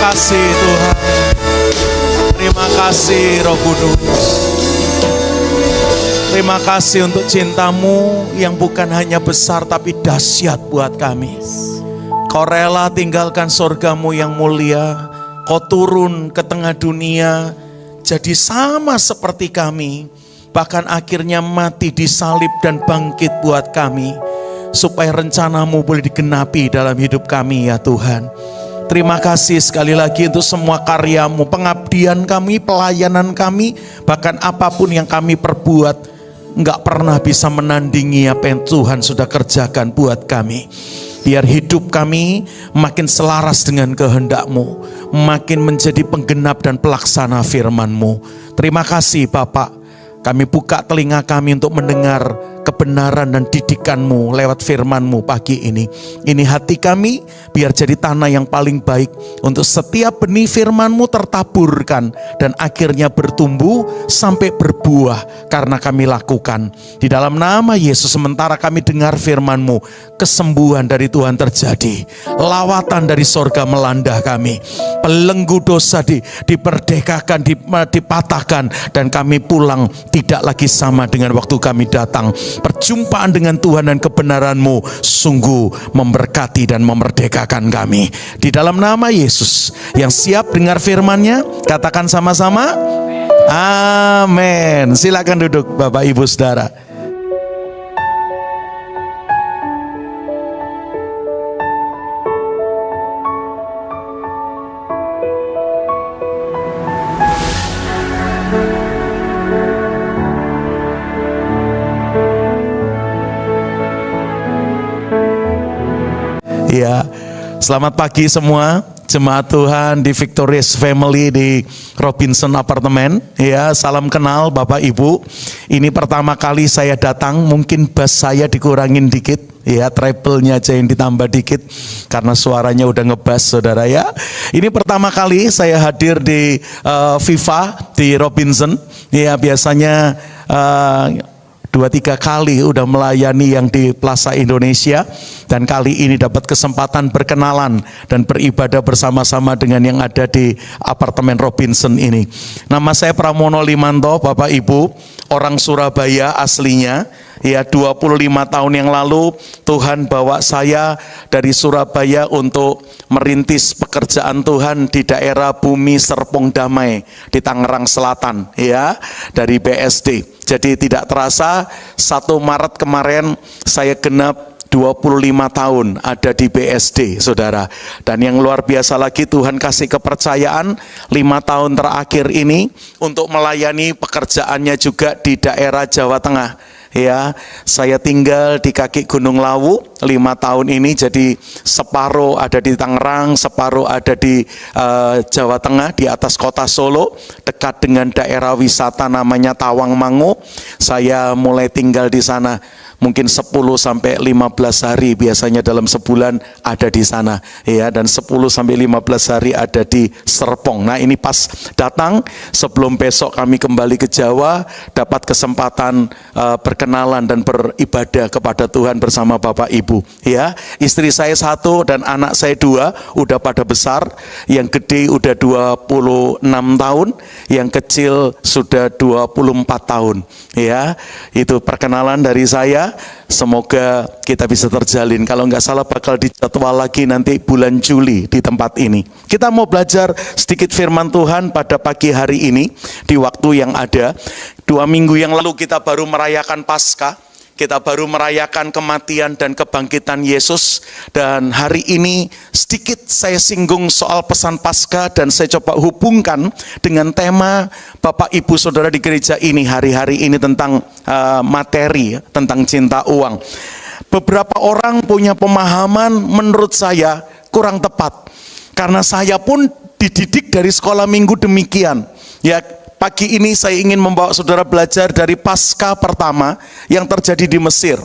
kasih Tuhan. Terima kasih Roh Kudus. Terima kasih untuk cinta-Mu yang bukan hanya besar tapi dahsyat buat kami. Kau rela tinggalkan surga-Mu yang mulia. Kau turun ke tengah dunia jadi sama seperti kami. Bahkan akhirnya mati di salib dan bangkit buat kami. Supaya rencana-Mu boleh digenapi dalam hidup kami ya Tuhan. Terima kasih sekali lagi untuk semua karya-Mu, pengabdian kami, pelayanan kami. Bahkan apapun yang kami perbuat enggak pernah bisa menandingi apa yang Tuhan sudah kerjakan buat kami. Biar hidup kami makin selaras dengan kehendak-Mu, makin menjadi penggenap dan pelaksana firman-Mu. Terima kasih Bapak. Kami buka telinga kami untuk mendengar kebenaran dan didikan-Mu lewat firman-Mu pagi ini. Ini hati kami biar jadi tanah yang paling baik untuk setiap benih firman-Mu tertaburkan dan akhirnya bertumbuh sampai berbuah karena kami lakukan. Di dalam nama Yesus, sementara kami dengar firman-Mu, kesembuhan dari Tuhan terjadi. Lawatan dari sorga melanda kami. Belenggu dosa diperdekakan, dipatahkan, dan kami pulang tidak lagi sama dengan waktu kami datang. Perjumpaan dengan Tuhan dan kebenaran-Mu sungguh memberkati dan memerdekakan kami. Di dalam nama Yesus, yang siap dengar firman-Nya, katakan sama-sama, amin. Silakan duduk Bapak Ibu Saudara. Ya, selamat pagi semua jemaat Tuhan di Victorious Family di Robinson Apartemen. Ya, salam kenal Bapak Ibu. Ini pertama kali saya datang, mungkin bass saya dikurangin dikit. Ya, treble-nya aja yang ditambah dikit karena suaranya udah ngebas saudara ya. Ini pertama kali saya hadir di Viva di Robinson. Ya, biasanya 2-3 kali udah melayani yang di Plaza Indonesia, dan kali ini dapat kesempatan berkenalan dan beribadah bersama-sama dengan yang ada di apartemen Robinson ini. Nama saya Pramono Limanto, Bapak Ibu, orang Surabaya aslinya. Ya, 25 tahun yang lalu Tuhan bawa saya dari Surabaya untuk merintis pekerjaan Tuhan di daerah Bumi Serpong Damai di Tangerang Selatan, ya, dari BSD. Jadi tidak terasa 1 Maret kemarin saya genap 25 tahun ada di BSD, saudara. Dan yang luar biasa lagi, Tuhan kasih kepercayaan 5 tahun terakhir ini untuk melayani pekerjaannya juga di daerah Jawa Tengah. Ya, saya tinggal di kaki Gunung Lawu 5 tahun ini, jadi separuh ada di Tangerang, separuh ada di Jawa Tengah, di atas kota Solo, dekat dengan daerah wisata namanya Tawangmangu. Saya mulai tinggal di sana mungkin 10-15 hari biasanya dalam sebulan ada di sana, ya, dan 10-15 hari ada di Serpong. Nah, ini pas datang sebelum besok kami kembali ke Jawa, dapat kesempatan berkenalan dan beribadah kepada Tuhan bersama Bapak Ibu. Ya, istri saya 1 dan anak saya 2 udah pada besar. Yang gede udah 26 tahun, yang kecil sudah 24 tahun. Ya, itu perkenalan dari saya. Semoga kita bisa terjalin. Kalau nggak salah bakal dijadwal lagi nanti bulan Juli di tempat ini. Kita mau belajar sedikit firman Tuhan pada pagi hari ini di waktu yang ada. 2 minggu yang lalu kita baru merayakan Paskah. Kita baru merayakan kematian dan kebangkitan Yesus. Dan hari ini sedikit saya singgung soal pesan Paskah, dan saya coba hubungkan dengan tema Bapak Ibu Saudara di gereja ini hari-hari ini tentang materi, tentang cinta uang. Beberapa orang punya pemahaman menurut saya kurang tepat, karena saya pun dididik dari sekolah minggu demikian. Ya, pagi ini saya ingin membawa saudara belajar dari Paskah pertama yang terjadi di Mesir.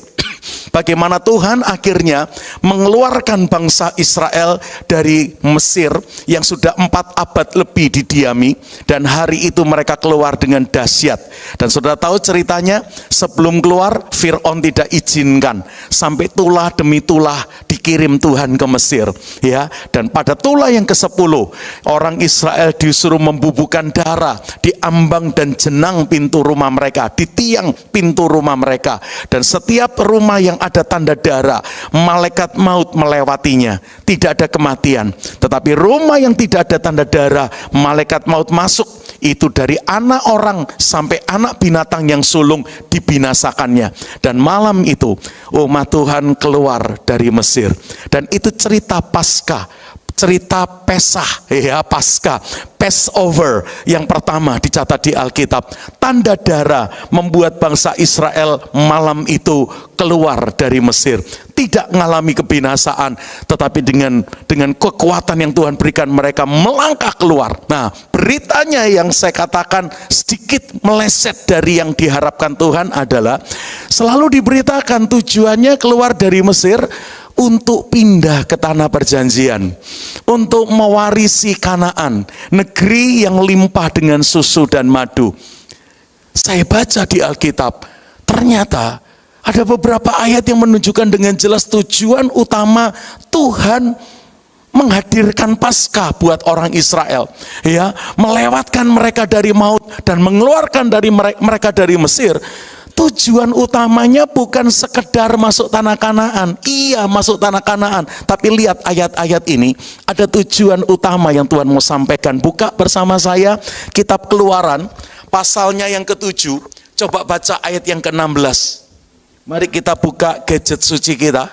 Bagaimana Tuhan akhirnya mengeluarkan bangsa Israel dari Mesir yang sudah 4 abad lebih didiami, dan hari itu mereka keluar dengan dahsyat. Dan saudara tahu ceritanya, sebelum keluar Fir'aun tidak izinkan, sampai tulah demi tulah dikirim Tuhan ke Mesir, ya. Dan pada tulah yang ke-10 orang Israel disuruh membubuhkan darah di ambang dan jenang pintu rumah mereka, di tiang pintu rumah mereka, dan setiap rumah yang ada tanda darah, malaikat maut melewatinya. Tidak ada kematian. Tetapi rumah yang tidak ada tanda darah, malaikat maut masuk. Itu dari anak orang sampai anak binatang yang sulung dibinasakannya. Dan malam itu umat Tuhan keluar dari Mesir. Dan itu cerita Paskah, cerita Pesah, ya, Paskah, Passover yang pertama dicatat di Alkitab. Tanda darah membuat bangsa Israel malam itu keluar dari Mesir. Tidak mengalami kebinasaan, tetapi dengan kekuatan yang Tuhan berikan mereka melangkah keluar. Nah, beritanya yang saya katakan sedikit meleset dari yang diharapkan Tuhan adalah selalu diberitakan tujuannya keluar dari Mesir untuk pindah ke tanah perjanjian, untuk mewarisi Kanaan, negeri yang limpah dengan susu dan madu. Saya baca di Alkitab, ternyata ada beberapa ayat yang menunjukkan dengan jelas tujuan utama Tuhan menghadirkan Paskah buat orang Israel, ya, melewatkan mereka dari maut dan mengeluarkan dari mereka dari Mesir. Tujuan utamanya bukan sekedar masuk tanah Kanaan. Iya, masuk tanah Kanaan, tapi lihat ayat-ayat ini, ada tujuan utama yang Tuhan mau sampaikan. Buka bersama saya kitab Keluaran pasalnya yang ke-7. Coba baca ayat yang ke-16. Mari kita buka gadget suci kita,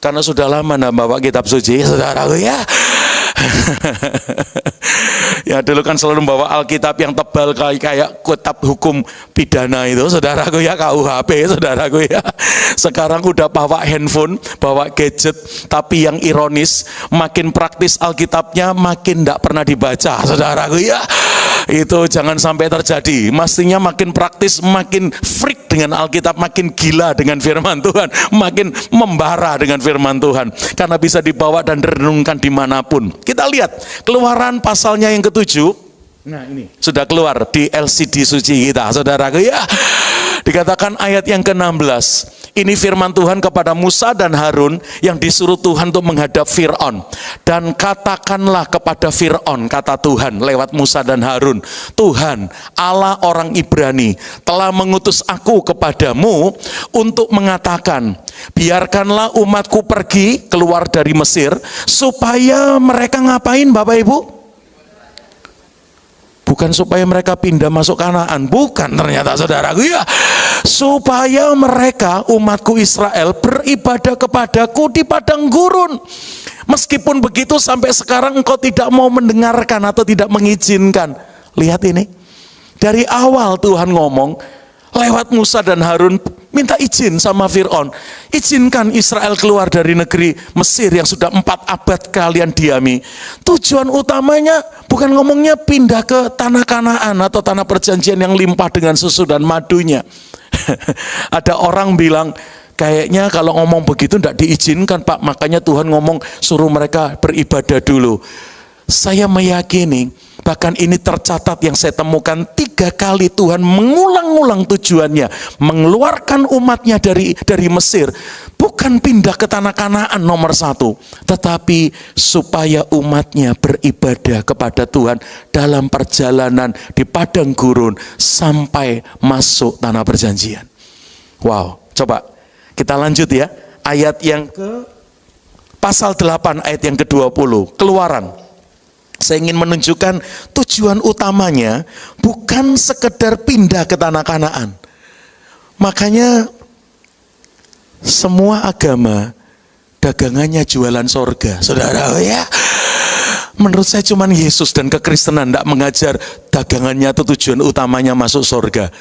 karena sudah lama tidak bawa kitab suci, saudaraku, ya. Ya, dulu kan selalu membawa Alkitab yang tebal kayak kitab hukum pidana itu, saudaraku, ya, KUHP, saudaraku, ya. Sekarang udah bawa handphone, bawa gadget, tapi yang ironis, makin praktis Alkitabnya makin tidak pernah dibaca, saudaraku, ya. Itu jangan sampai terjadi. Mestinya makin praktis, makin freak dengan Alkitab, makin gila dengan firman Tuhan, makin membara dengan firman Tuhan, karena bisa dibawa dan direnungkan dimanapun. Kita lihat Keluaran pasalnya yang ke-7. Nah, ini sudah keluar di LCD suci kita, saudaraku, ya. Dikatakan ayat yang ke-16. Ini firman Tuhan kepada Musa dan Harun yang disuruh Tuhan untuk menghadap Fir'aun. Dan katakanlah kepada Fir'aun, kata Tuhan lewat Musa dan Harun, Tuhan Allah orang Ibrani telah mengutus aku kepadamu untuk mengatakan, biarkanlah umatku pergi keluar dari Mesir, supaya mereka ngapain, Bapak Ibu? Bukan supaya mereka pindah masuk Kanaan, bukan, ternyata, saudaraku, ya. Supaya mereka, umatku Israel, beribadah kepadaku di padang gurun. Meskipun begitu sampai sekarang engkau tidak mau mendengarkan atau tidak mengizinkan. Lihat ini, dari awal Tuhan ngomong lewat Musa dan Harun, minta izin sama Fir'aun, izinkan Israel keluar dari negeri Mesir yang sudah 4 abad kalian diami. Tujuan utamanya bukan ngomongnya pindah ke tanah Kanaan atau tanah perjanjian yang limpah dengan susu dan madunya. Ada orang bilang, kayaknya kalau ngomong begitu tidak diizinkan, Pak, makanya Tuhan ngomong suruh mereka beribadah dulu. Saya meyakini, bahkan ini tercatat yang saya temukan 3 kali Tuhan mengulang-ulang tujuannya, mengeluarkan umatnya dari Mesir, bukan pindah ke tanah Kanaan nomor 1, tetapi supaya umatnya beribadah kepada Tuhan dalam perjalanan di padang gurun sampai masuk tanah perjanjian. Wow, coba kita lanjut ya, ayat yang ke pasal 8 ayat yang ke-20, Keluaran. Saya ingin menunjukkan tujuan utamanya bukan sekedar pindah ke tanah Kanaan. Makanya semua agama dagangannya jualan sorga, saudara, ya. Menurut saya cuman Yesus dan kekristenan tidak mengajar dagangannya itu tujuan utamanya masuk sorga.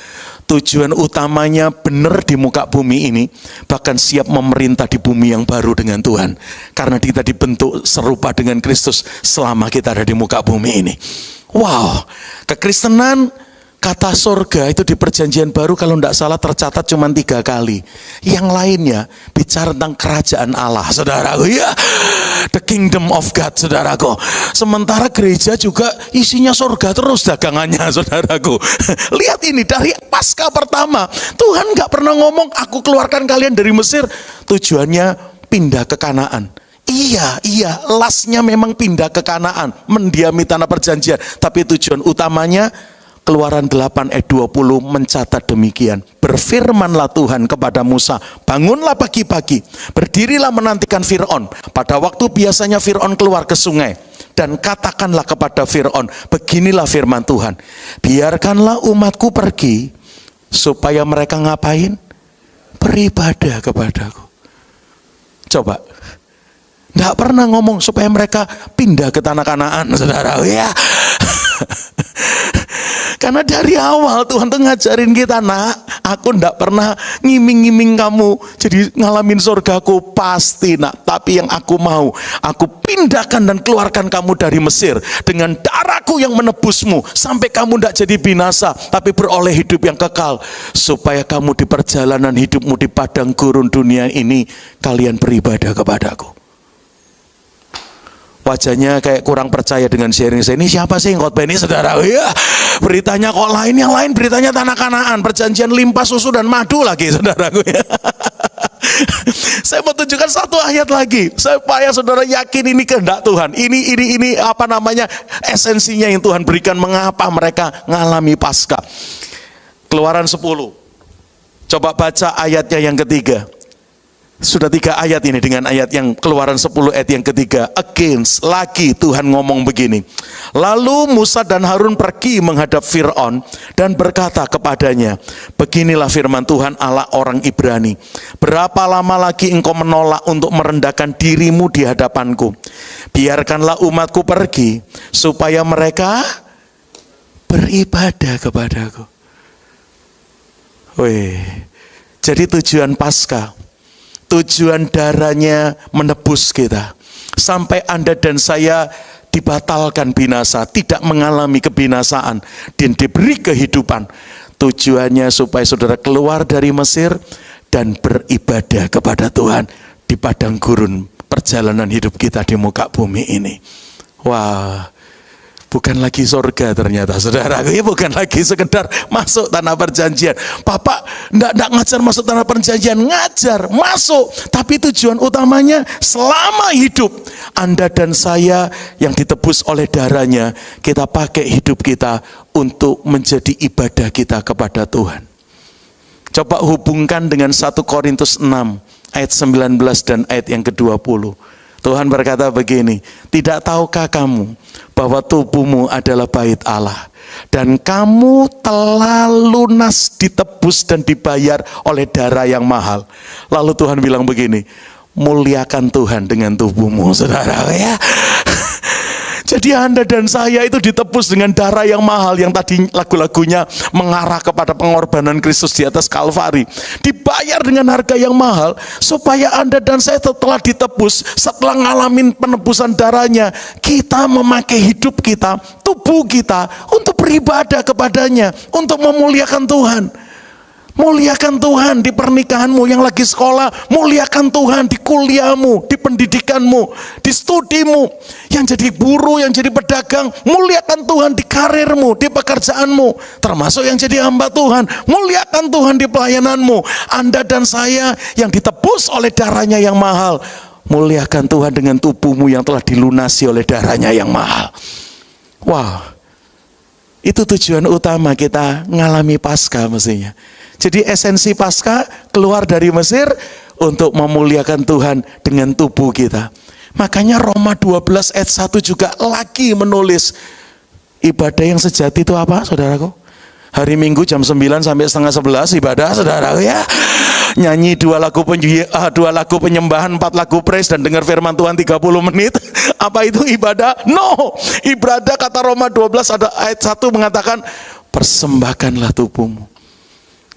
Tujuan utamanya benar di muka bumi ini, bahkan siap memerintah di bumi yang baru dengan Tuhan. Karena kita dibentuk serupa dengan Kristus selama kita ada di muka bumi ini. Wow, kekristenan Kata surga itu di perjanjian baru kalau tidak salah tercatat cuma 3 kali. Yang lainnya bicara tentang kerajaan Allah, saudaraku. Ya, the kingdom of God, saudaraku. Sementara gereja juga isinya surga terus dagangannya, saudaraku. Lihat ini, dari Paskah pertama, Tuhan gak pernah ngomong, aku keluarkan kalian dari Mesir, tujuannya pindah ke Kanaan. Iya, lastnya memang pindah ke Kanaan, mendiami tanah perjanjian. Tapi tujuan utamanya, Keluaran 8 ayat 20 mencatat demikian. Berfirmanlah Tuhan kepada Musa, bangunlah pagi-pagi, berdirilah menantikan Fir'aun. Pada waktu biasanya Fir'aun keluar ke sungai. Dan katakanlah kepada Fir'aun, beginilah firman Tuhan, biarkanlah umatku pergi, supaya mereka ngapain? Beribadah kepadaku. Coba, tidak pernah ngomong supaya mereka pindah ke tanah Kanaan, saudara. Ya. Karena dari awal Tuhan tuh ngajarin kita, nak, aku ndak pernah ngiming-ngiming kamu jadi ngalamin surgaku, pasti nak. Tapi yang aku mau, aku pindahkan dan keluarkan kamu dari Mesir dengan darahku yang menebusmu, sampai kamu ndak jadi binasa, tapi beroleh hidup yang kekal, supaya kamu di perjalanan hidupmu di padang gurun dunia ini, kalian beribadah kepadaku. Wajahnya kayak kurang percaya dengan sharing saya. Ini siapa sih yang khotbah ini, saudara? Ya, beritanya kok lain, yang lain beritanya tanah Kanaan, perjanjian limpah susu dan madu lagi, saudaraku. Ya. Saya mau tunjukkan satu ayat lagi supaya saudara yakin ini kehendak Tuhan. Ini apa namanya, esensinya yang Tuhan berikan mengapa mereka ngalami Paskah. Keluaran 10. Coba baca ayatnya yang ketiga. Sudah 3 ayat ini dengan ayat yang Keluaran 10 ayat yang ketiga. Against, lagi Tuhan ngomong begini. Lalu Musa dan Harun pergi menghadap Fir'aun dan berkata kepadanya, beginilah firman Tuhan Allah orang Ibrani, berapa lama lagi engkau menolak untuk merendahkan dirimu di hadapanku? Biarkanlah umatku pergi, supaya mereka beribadah kepadaku. Wih, jadi tujuan Paskah, tujuan darahnya menebus kita, sampai Anda dan saya dibatalkan binasa, tidak mengalami kebinasaan, dan diberi kehidupan. Tujuannya supaya saudara keluar dari Mesir dan beribadah kepada Tuhan di padang gurun perjalanan hidup kita di muka bumi ini. Wah, bukan lagi surga ternyata, saudara. Ya, bukan lagi sekedar masuk tanah perjanjian. Bapak enggak ngajar masuk tanah perjanjian, ngajar masuk. Tapi tujuan utamanya selama hidup Anda dan saya yang ditebus oleh darahnya, kita pakai hidup kita untuk menjadi ibadah kita kepada Tuhan. Coba hubungkan dengan 1 Korintus 6 ayat 19 dan ayat yang ke-20. Tuhan berkata begini, tidak tahukah kamu bahwa tubuhmu adalah bait Allah, dan kamu telah lunas ditebus dan dibayar oleh darah yang mahal. Lalu Tuhan bilang begini, muliakan Tuhan dengan tubuhmu, saudara. Ya. Jadi Anda dan saya itu ditebus dengan darah yang mahal, yang tadi lagu-lagunya mengarah kepada pengorbanan Kristus di atas Kalvari. Dibayar dengan harga yang mahal, supaya Anda dan saya setelah ditebus, setelah ngalamin penebusan darahnya, kita memakai hidup kita, tubuh kita, untuk beribadah kepadanya, untuk memuliakan Tuhan. Muliakan Tuhan di pernikahanmu yang lagi sekolah, muliakan Tuhan di kuliahmu, di pendidikanmu, di studimu, yang jadi buruh, yang jadi pedagang, muliakan Tuhan di karirmu, di pekerjaanmu, termasuk yang jadi hamba Tuhan, muliakan Tuhan di pelayananmu. Anda dan saya yang ditebus oleh darahnya yang mahal, muliakan Tuhan dengan tubuhmu yang telah dilunasi oleh darahnya yang mahal. Wow, itu tujuan utama kita ngalami Paskah mestinya. Jadi esensi Paskah keluar dari Mesir untuk memuliakan Tuhan dengan tubuh kita. Makanya Roma 12 ayat 1 juga lagi menulis ibadah yang sejati itu apa, saudaraku? Hari Minggu jam 9 sampai setengah 11 ibadah, saudaraku ya. Nyanyi 2 lagu penyembahan, 4 lagu praise, dan dengar firman Tuhan 30 menit. Apa itu ibadah? No. Ibadah kata Roma 12 ada ayat 1 mengatakan, persembahkanlah tubuhmu.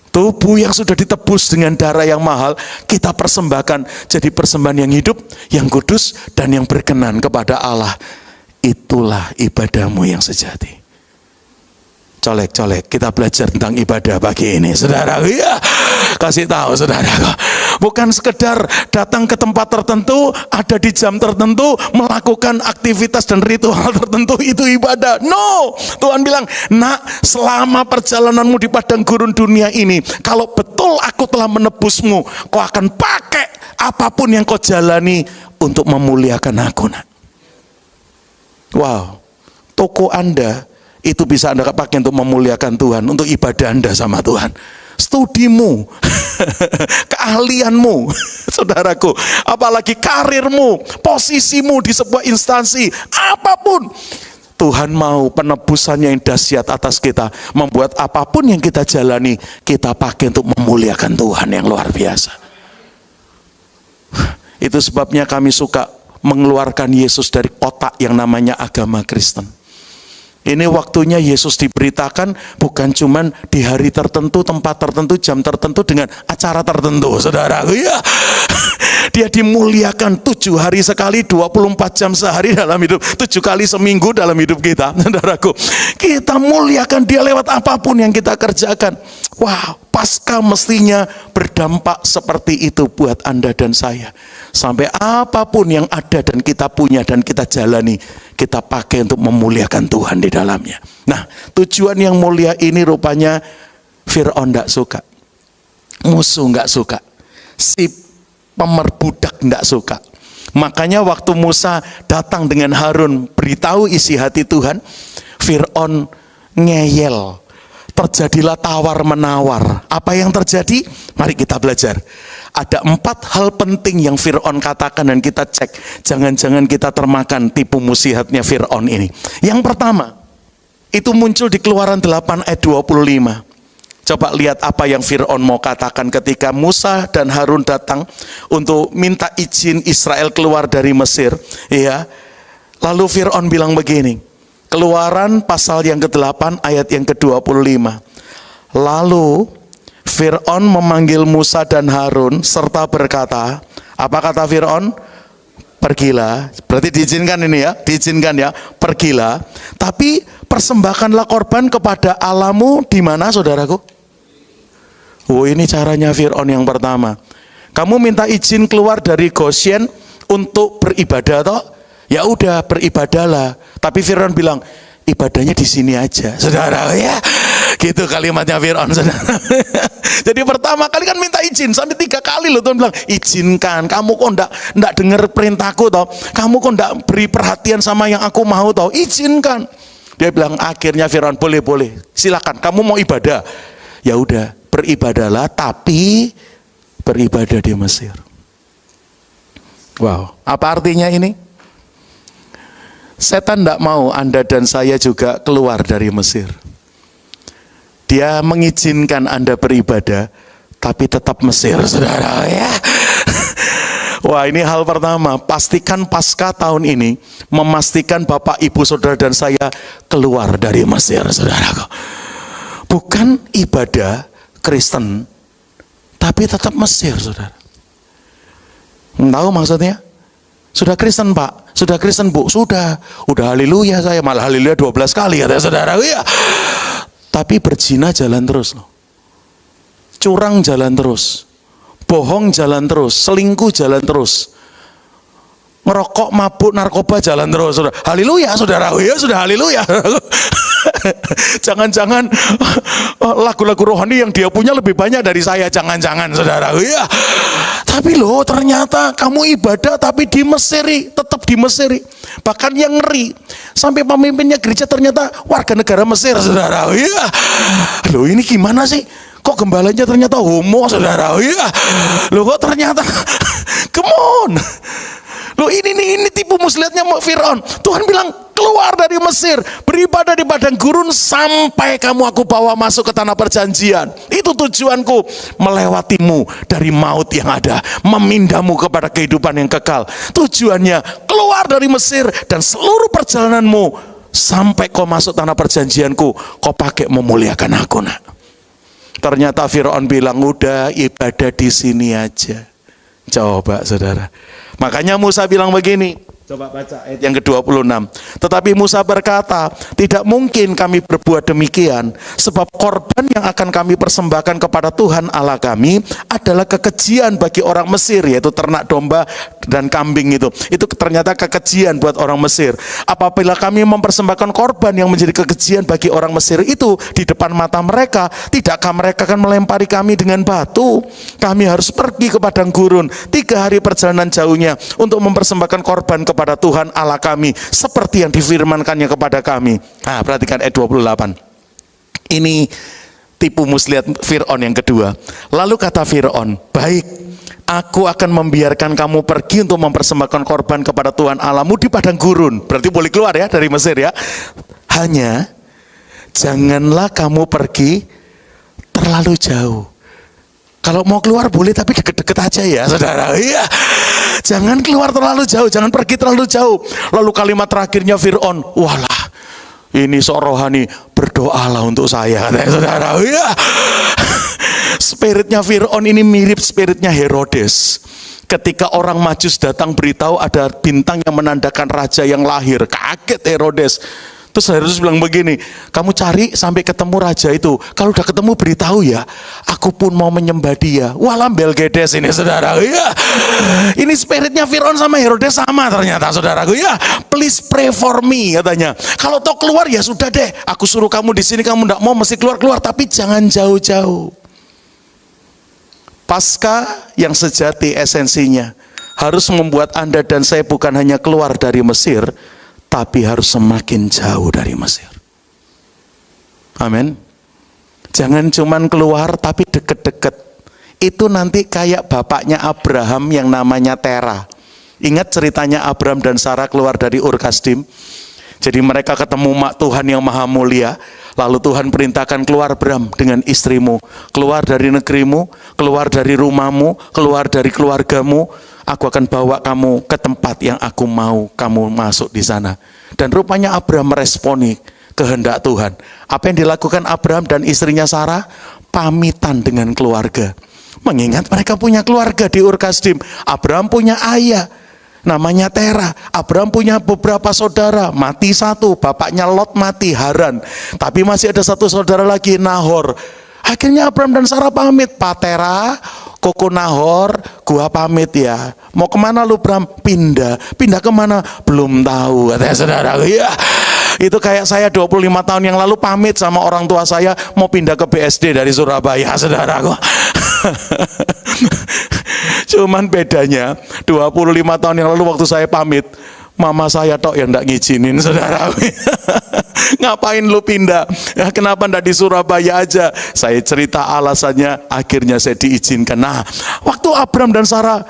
Tubuh yang sudah ditebus dengan darah yang mahal, kita persembahkan jadi persembahan yang hidup, yang kudus, dan yang berkenan kepada Allah. Itulah ibadahmu yang sejati. Colek-colek, kita belajar tentang ibadah pagi ini, saudara. Ya, kasih tahu saudara, bukan sekedar datang ke tempat tertentu, ada di jam tertentu, melakukan aktivitas dan ritual tertentu, itu ibadah. No, Tuhan bilang, nak, selama perjalananmu di padang gurun dunia ini, kalau betul aku telah menebusmu, kau akan pakai apapun yang kau jalani untuk memuliakan aku, nak. Wow, toko Anda itu bisa Anda pakai untuk memuliakan Tuhan, untuk ibadah Anda sama Tuhan. Studimu, keahlianmu, saudaraku, apalagi karirmu, posisimu di sebuah instansi, apapun, Tuhan mau penebusannya yang dahsyat atas kita, membuat apapun yang kita jalani, kita pakai untuk memuliakan Tuhan yang luar biasa. Itu sebabnya kami suka mengeluarkan Yesus dari kotak yang namanya agama Kristen. Ini waktunya Yesus diberitakan bukan cuman di hari tertentu, tempat tertentu, jam tertentu, dengan acara tertentu, saudaraku. Ya, dia dimuliakan 7 hari sekali, 24 jam sehari dalam hidup, 7 kali seminggu dalam hidup kita, saudaraku. Kita muliakan dia lewat apapun yang kita kerjakan. Wow, Paskah mestinya berdampak seperti itu buat Anda dan saya. Sampai apapun yang ada dan kita punya dan kita jalani, kita pakai untuk memuliakan Tuhan di dalamnya. Nah, tujuan yang mulia ini rupanya Fir'aun tidak suka, musuh nggak suka, si pemerbudak nggak suka. Makanya waktu Musa datang dengan Harun beritahu isi hati Tuhan, Fir'aun ngeyel. Terjadilah tawar-menawar. Apa yang terjadi? Mari kita belajar. Ada 4 hal penting yang Fir'aun katakan dan kita cek. Jangan-jangan kita termakan tipu musihatnya Fir'aun ini. Yang pertama, itu muncul di Keluaran 8 ayat 25. Coba lihat apa yang Fir'aun mau katakan ketika Musa dan Harun datang untuk minta izin Israel keluar dari Mesir. Ya. Lalu Fir'aun bilang begini. Keluaran pasal yang ke-8 ayat yang ke-25. Lalu Fir'aun memanggil Musa dan Harun serta berkata, apa kata Fir'aun? Pergilah. Berarti diizinkan ini ya, diizinkan ya, pergilah. Tapi persembahkanlah korban kepada Allahmu di mana, saudaraku? Oh, ini caranya Fir'aun yang pertama. Kamu minta izin keluar dari Goshen untuk beribadah toh? Ya udah, beribadahlah. Tapi Fir'aun bilang, ibadahnya di sini aja, saudara. Ya, gitu kalimatnya Fir'aun, saudara. Jadi pertama kali kan minta izin, sampai 3 kali loh Tuhan bilang, izinkan. Kamu kok ndak dengar perintahku toh? Kamu kok ndak beri perhatian sama yang aku mau toh? Izinkan. Dia bilang, akhirnya Fir'aun, boleh, silakan. Kamu mau ibadah? Ya udah, beribadahlah, tapi beribadah di Mesir. Wow, apa artinya ini? Setan tidak mau Anda dan saya juga keluar dari Mesir. Dia mengizinkan Anda beribadah, tapi tetap Mesir, saudara. Ya. Wah, ini hal pertama. Pastikan Paskah tahun ini memastikan Bapak, Ibu, Saudara dan saya keluar dari Mesir, saudara. Bukan ibadah Kristen, tapi tetap Mesir, saudara. Tahu maksudnya? Sudah Kristen Pak, sudah Kristen Bu, sudah haleluya saya, malah haleluya 12 kali kata saudara. Ya. Tapi berzina jalan terus loh. Curang jalan terus. Bohong jalan terus, selingkuh jalan terus. Ngerokok, mabuk, narkoba jalan terus. Saudara. Haleluya saudara, ya sudah haleluya. Jangan-jangan lagu-lagu rohani yang dia punya lebih banyak dari saya, jangan-jangan saudara. Ya. Tapi loh ternyata kamu ibadah tapi di Mesir, tetap di Mesir. Bahkan yang ngeri, sampai pemimpinnya gereja ternyata warga negara Mesir, saudara. Ya. Loh ini gimana sih? Kok gembalanya ternyata homo, saudara? Ya. Loh kok ternyata, come on. Loh ini tipu muslihatnya Fir'aun. Tuhan bilang keluar dari Mesir, beribadah di padang gurun sampai kamu aku bawa masuk ke tanah perjanjian. Itu tujuanku, melewatimu dari maut yang ada, memindamu kepada kehidupan yang kekal. Tujuannya keluar dari Mesir dan seluruh perjalananmu sampai kau masuk tanah perjanjianku, kau pakai memuliakan aku, nak. Ternyata Fir'aun bilang udah ibadah di sini aja. Coba saudara. Makanya Musa bilang begini, Coba baca ayat yang ke-26. Tetapi Musa berkata, tidak mungkin kami berbuat demikian, sebab korban yang akan kami persembahkan kepada Tuhan Allah kami adalah kekejian bagi orang Mesir, yaitu ternak domba dan kambing itu. Itu ternyata kekejian buat orang Mesir. Apabila kami mempersembahkan korban yang menjadi kekejian bagi orang Mesir itu di depan mata mereka, tidakkah mereka akan melempari kami dengan batu? Kami harus pergi ke padang gurun 3 hari perjalanan jauhnya untuk mempersembahkan korban kepada Tuhan Allah kami seperti yang difirmankannya kepada kami. Nah, perhatikan ayat 28. Ini tipu muslihat Fir'aun yang kedua. Lalu kata Fir'aun, baik, aku akan membiarkan kamu pergi untuk mempersembahkan korban kepada Tuhan Allahmu di padang gurun. Berarti boleh keluar ya dari Mesir ya. Hanya janganlah kamu pergi terlalu jauh. Kalau mau keluar boleh, tapi deket-deket aja ya saudara. Iya, jangan keluar terlalu jauh, jangan pergi terlalu jauh. Lalu kalimat terakhirnya Fir'aun, walah, ini sok rohani, berdoalah untuk saya, katanya saudara. Iya. Spiritnya Fir'aun ini mirip spiritnya Herodes. Ketika orang Majus datang beritahu ada bintang yang menandakan raja yang lahir, kaget Herodes. Terus Herodes bilang begini, kamu cari sampai ketemu raja itu. Kalau udah ketemu beritahu ya, aku pun mau menyembah dia. Wah, Belgedes ini saudara. Ya, ini spiritnya Fir'aun sama Herodes sama ternyata saudaraku. Ya, please pray for me katanya. Kalau toh keluar ya sudah deh, aku suruh kamu di sini, kamu enggak mau mesti keluar, tapi jangan jauh-jauh. Paskah yang sejati esensinya harus membuat Anda dan saya bukan hanya keluar dari Mesir, tapi harus semakin jauh dari Mesir. Amin. Jangan cuman keluar tapi deket-deket. Itu nanti kayak bapaknya Abraham yang namanya Tera. Ingat ceritanya Abraham dan Sarah keluar dari Ur Kasdim. Jadi mereka ketemu Tuhan yang maha mulia. Lalu Tuhan perintahkan, keluar Abraham dengan istrimu, keluar dari negerimu, keluar dari rumahmu, keluar dari keluargamu. Aku akan bawa kamu ke tempat yang aku mau kamu masuk di sana. Dan rupanya Abraham meresponi kehendak Tuhan. Apa yang dilakukan Abraham dan istrinya Sarah? Pamitan dengan keluarga. Mengingat mereka punya keluarga di Ur Kasdim. Abraham punya ayah, namanya Tera. Abraham punya beberapa saudara, mati satu, bapaknya Lot mati, Haran. Tapi masih ada satu saudara lagi, Nahor. Akhirnya Abraham dan Sarah pamit, Pak Tera, Koko Nahor, gua pamit ya. Mau kemana lu Bram? Pindah kemana? Belum tahu, katanya saudara. Ya, itu kayak saya 25 tahun yang lalu pamit sama orang tua saya mau pindah ke BSD dari Surabaya, saudaraku. Cuman bedanya 25 tahun yang lalu waktu saya pamit, mama saya tok yang enggak ngizinin, saudara. Ngapain lu pindah? Ya, kenapa enggak di Surabaya aja? Saya cerita alasannya, akhirnya saya diizinkan. Nah, waktu Abraham dan Sarah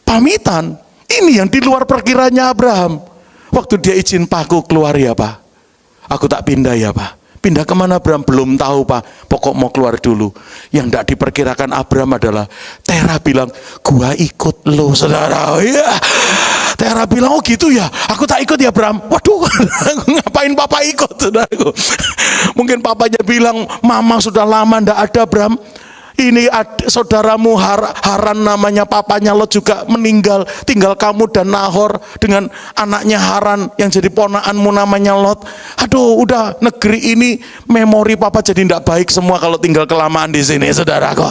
pamitan, ini yang di luar perkiranya Abraham. Waktu dia izin, Pak, aku keluar ya Pak. Aku tak pindah ya Pak. Pindah kemana Abraham? Belum tahu Pak, pokok mau keluar dulu. Yang tidak diperkirakan Abraham adalah Tera bilang, gua ikut lo saudara. Ya, Tera bilang, oh gitu ya, aku tak ikut ya Abraham. Waduh, ngapain papa ikut saudaraku? Mungkin papanya bilang, mama sudah lama tidak ada Abraham. Ini saudaramu Haran namanya papanya Lot juga meninggal. Tinggal kamu dan Nahor dengan anaknya Haran yang jadi ponakanmu namanya Lot. Aduh, udah negeri ini memori papa jadi tidak baik semua kalau tinggal kelamaan di sini, saudaraku.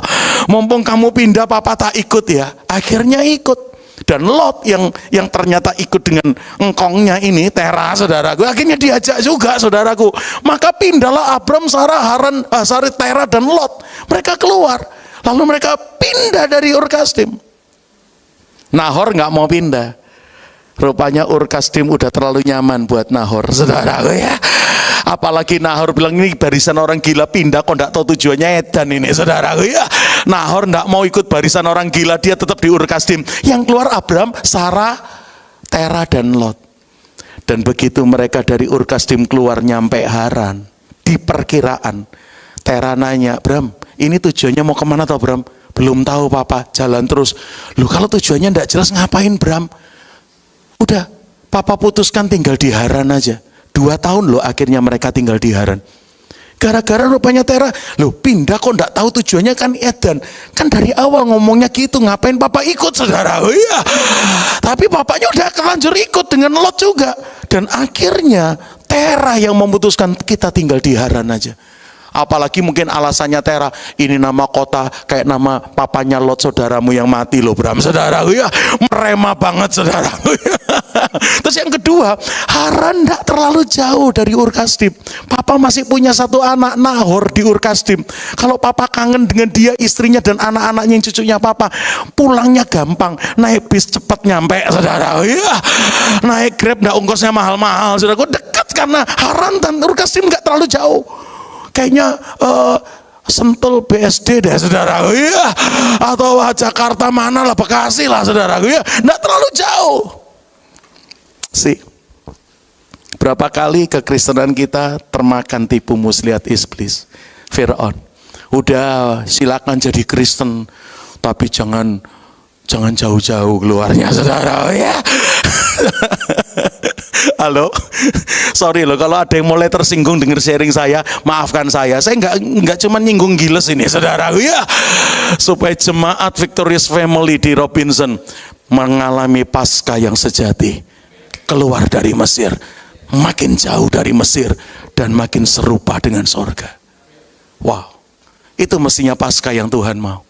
Mumpung kamu pindah, papa tak ikut ya. Akhirnya ikut. Dan Lot yang ternyata ikut dengan engkongnya ini, Tera, saudaraku, akhirnya diajak juga, saudaraku. Maka pindahlah Abram, Sarah, Haran, Tera dan Lot. Mereka keluar, lalu mereka pindah dari Ur Kasdim. Nahor nggak mau pindah. Rupanya Ur Kasdim udah terlalu nyaman buat Nahor, saudaraku ya. Apalagi Nahor bilang, ini barisan orang gila pindah kok enggak tahu tujuannya edan ini, saudaraku ya. Nahor enggak mau ikut barisan orang gila, dia tetap di Ur Kasdim. Yang keluar Abraham, Sarah, Tera dan Lot. Dan begitu mereka dari Ur Kasdim keluar nyampe Haran, di perkiraan Tera nanya, Bram, ini tujuannya mau kemana toh Bram? Belum tahu papa, jalan terus. Loh, kalau tujuannya enggak jelas ngapain Bram? Udah, papa putuskan tinggal di Haran aja. 2 tahun loh akhirnya mereka tinggal di Haran. Gara-gara rupanya Tera, loh pindah kok enggak tahu tujuannya kan Eden. Kan dari awal ngomongnya gitu, ngapain papa ikut saudara? Oh iya. Tapi bapaknya udah kelanjur ikut dengan Lot juga. Dan akhirnya Tera yang memutuskan kita tinggal di Haran aja. Apalagi mungkin alasannya Tera, ini nama kota kayak nama papanya Lot saudaramu yang mati loh Bram, saudaraku ya, merema banget saudaraku. Terus yang kedua, Haran tidak terlalu jauh dari Ur Kasdim. Papa masih punya satu anak Nahor di Ur Kasdim. Kalau papa kangen dengan dia, istrinya dan anak-anaknya yang cucunya papa, pulangnya gampang, naik bis cepat nyampe saudaraku ya. Naik Grab nggak ongkosnya mahal-mahal, saudaraku, dekat karena Haran dan Ur Kasdim nggak terlalu jauh. Kayaknya Sentul BSD deh saudaraku ya, atau Jakarta mana lah, Bekasi lah saudaraku ya, nggak terlalu jauh sih. Berapa kali kekristenan kita termakan tipu muslihat iblis Firaun. Udah silakan jadi Kristen, tapi jangan jauh-jauh keluarnya saudara ya. Halo, sorry loh kalau ada yang mulai tersinggung dengar sharing saya, maafkan saya nggak cuma nyinggung giles ini saudaraku ya, supaya jemaat Victorious Family di Robinson mengalami Paskah yang sejati, keluar dari Mesir, makin jauh dari Mesir dan makin serupa dengan sorga. Wow, itu mestinya Paskah yang Tuhan mau.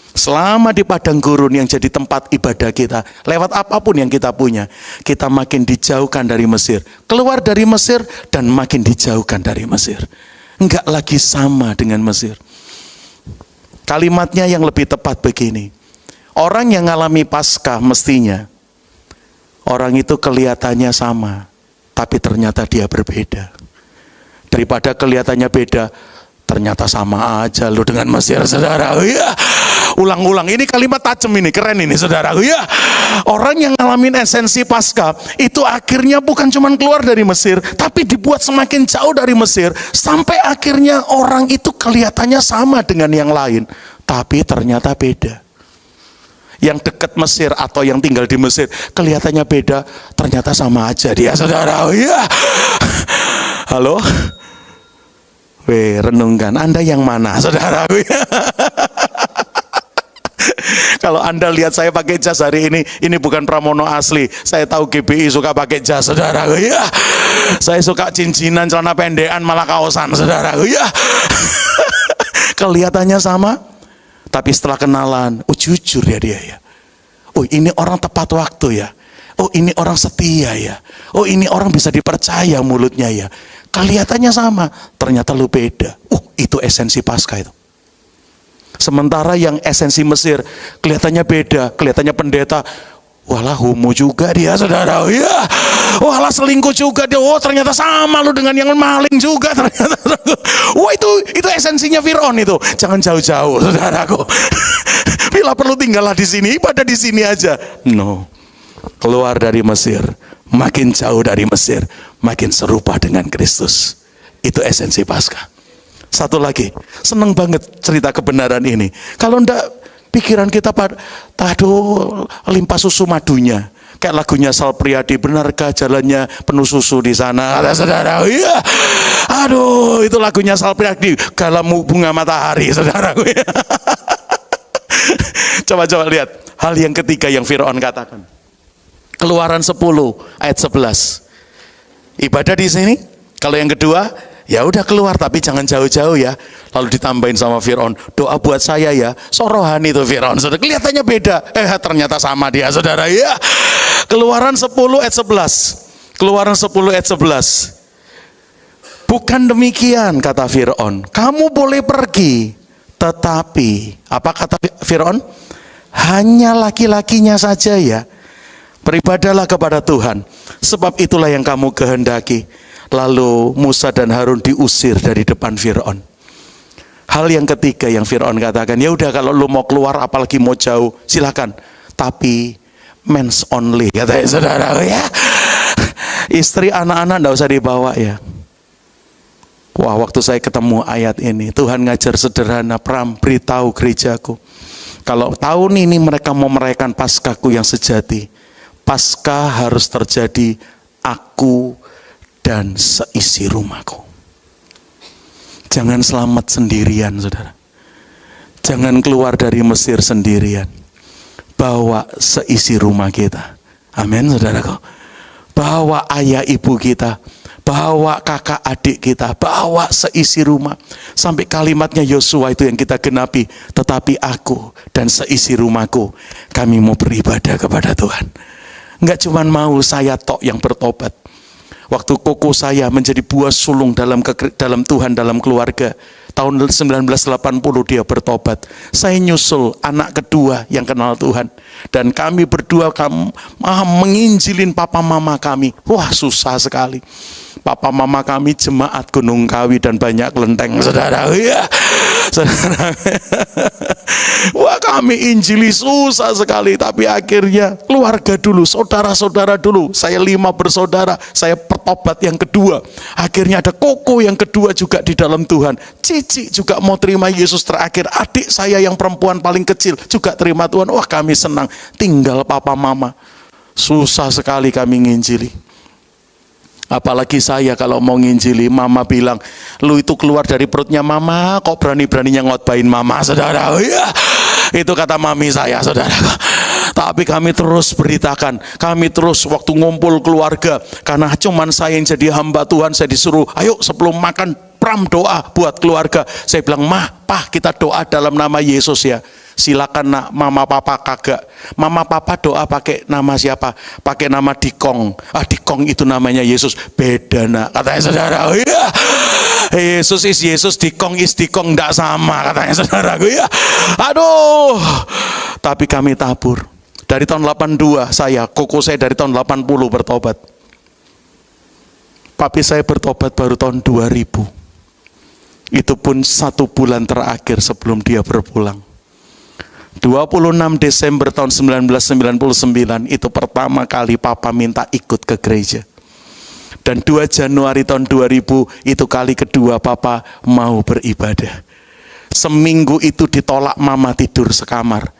Selama di padang gurun yang jadi tempat ibadah kita, lewat apapun yang kita punya, kita makin dijauhkan dari Mesir, keluar dari Mesir dan makin dijauhkan dari Mesir. Enggak lagi sama dengan Mesir. Kalimatnya yang lebih tepat begini, orang yang mengalami Paskah mestinya, orang itu kelihatannya sama, tapi ternyata dia berbeda. Daripada kelihatannya beda, ternyata sama aja lo dengan Mesir saudara ya. Ulang-ulang, ini kalimat tajam ini, keren ini saudaraku ya. Orang yang ngalamin esensi Paskah itu akhirnya bukan cuma keluar dari Mesir, tapi dibuat semakin jauh dari Mesir, sampai akhirnya orang itu kelihatannya sama dengan yang lain, tapi ternyata beda. Yang dekat Mesir atau yang tinggal di Mesir kelihatannya beda, ternyata sama aja dia saudara ya. Halo, renungkan, Anda yang mana saudaraku ya? Kalau Anda lihat saya pakai jas hari ini bukan Pramono asli. Saya tahu GBI suka pakai jas, saudaraku ya. Saya suka cincinan, celana pendekan, malah kaosan, saudaraku ya. Kelihatannya sama, tapi setelah kenalan, oh jujur ya dia ya. Oh ini orang tepat waktu ya. Oh ini orang setia ya. Oh ini orang bisa dipercaya mulutnya ya. Kelihatannya sama, ternyata lu beda. Itu esensi Paskah itu. Sementara yang esensi Mesir kelihatannya beda, kelihatannya pendeta, walah homo juga dia saudara ya, walah selingkuh juga dia, oh ternyata sama lu dengan yang maling juga ternyata. Wah itu esensinya Firaun itu. Jangan jauh-jauh saudaraku. Bila perlu tinggallah di sini, ibadah di sini aja. No, keluar dari Mesir, makin jauh dari Mesir, makin serupa dengan Kristus. Itu esensi Paskah. Satu lagi, seneng banget cerita kebenaran ini. Kalau ndak pikiran kita aduh limpah susu madunya. Kayak lagunya Sal Priadi, benarkah jalannya penuh susu di sana? Ada saudara, iya. Aduh, itu lagunya Sal Priadi, galam bunga matahari, saudaraku. Coba lihat hal yang ketiga yang Firaun katakan. Keluaran 10 ayat 11. Ibadah di sini. Kalau yang kedua, ya udah keluar tapi jangan jauh-jauh ya. Lalu ditambahin sama Firaun, doa buat saya ya. Sorohani itu Firaun, saudara. Kelihatannya beda, ternyata sama dia saudara ya. Keluaran 10 ayat 11. Keluaran 10 ayat 11. Bukan demikian kata Firaun, kamu boleh pergi, tetapi apa kata Firaun? Hanya laki-lakinya saja ya. Beribadahlah kepada Tuhan, sebab itulah yang kamu kehendaki. Lalu Musa dan Harun diusir dari depan Firaun. Hal yang ketiga yang Firaun katakan, ya udah kalau lu mau keluar apalagi mau jauh silakan, tapi men's only katanya saudara ya. Istri anak-anak enggak usah dibawa ya. Wah, waktu saya ketemu ayat ini, Tuhan ngajar sederhana, Pram, beritahu gerejaku, kalau tahun ini mereka mau merayakan Paskahku yang sejati, Paskah harus terjadi aku dan seisi rumahku. Jangan selamat sendirian, saudara. Jangan keluar dari Mesir sendirian. Bawa seisi rumah kita. Amin, saudaraku. Bawa ayah ibu kita. Bawa kakak adik kita, bawa seisi rumah. Sampai kalimatnya Yosua itu yang kita genapi. Tetapi aku dan seisi rumahku, kami mau beribadah kepada Tuhan. Enggak cuma mau saya tok yang bertobat. Waktu koko saya menjadi buah sulung dalam Tuhan, dalam keluarga. Tahun 1980 dia bertobat. Saya nyusul anak kedua yang kenal Tuhan. Dan kami berdua menginjilin papa mama kami. Wah, susah sekali. Papa mama kami jemaat Gunung Kawi dan banyak kelenteng, saudara. Ya, saudara. Wah, kami injili susah sekali. Tapi akhirnya keluarga dulu, saudara-saudara dulu. Saya 5 bersaudara. Saya bertobat yang kedua. Akhirnya ada koko yang kedua juga di dalam Tuhan. Cici juga mau terima Yesus terakhir. Adik saya yang perempuan paling kecil juga terima Tuhan. Wah, kami senang. Tinggal papa mama. Susah sekali kami nginjili. Apalagi saya kalau mau nginjili, mama bilang, lu itu keluar dari perutnya mama, kok berani-beraninya ngotbain mama, saudara. Ya, itu kata mami saya, saudara. Tapi kami terus beritakan, kami terus waktu ngumpul keluarga, karena cuman saya yang jadi hamba Tuhan, saya disuruh, ayo sebelum makan pram doa buat keluarga. Saya bilang, Pah, kita doa dalam nama Yesus ya. Silakan nak, mama papa kagak. Mama papa doa pakai nama siapa? Pakai nama Dikong. Dikong itu namanya Yesus. Beda nak, katanya saudara. Oh, iya. Yesus is Yesus, Dikong is Dikong, enggak sama katanya saudaraku ya. Aduh. Tapi kami tabur. Dari tahun 82 koko saya dari tahun 80 bertobat. Papi saya bertobat baru tahun 2000. Itu pun 1 bulan terakhir sebelum dia berpulang. 26 Desember tahun 1999 itu pertama kali papa minta ikut ke gereja. Dan 2 Januari tahun 2000 itu kali kedua papa mau beribadah. Seminggu itu ditolak mama tidur sekamar.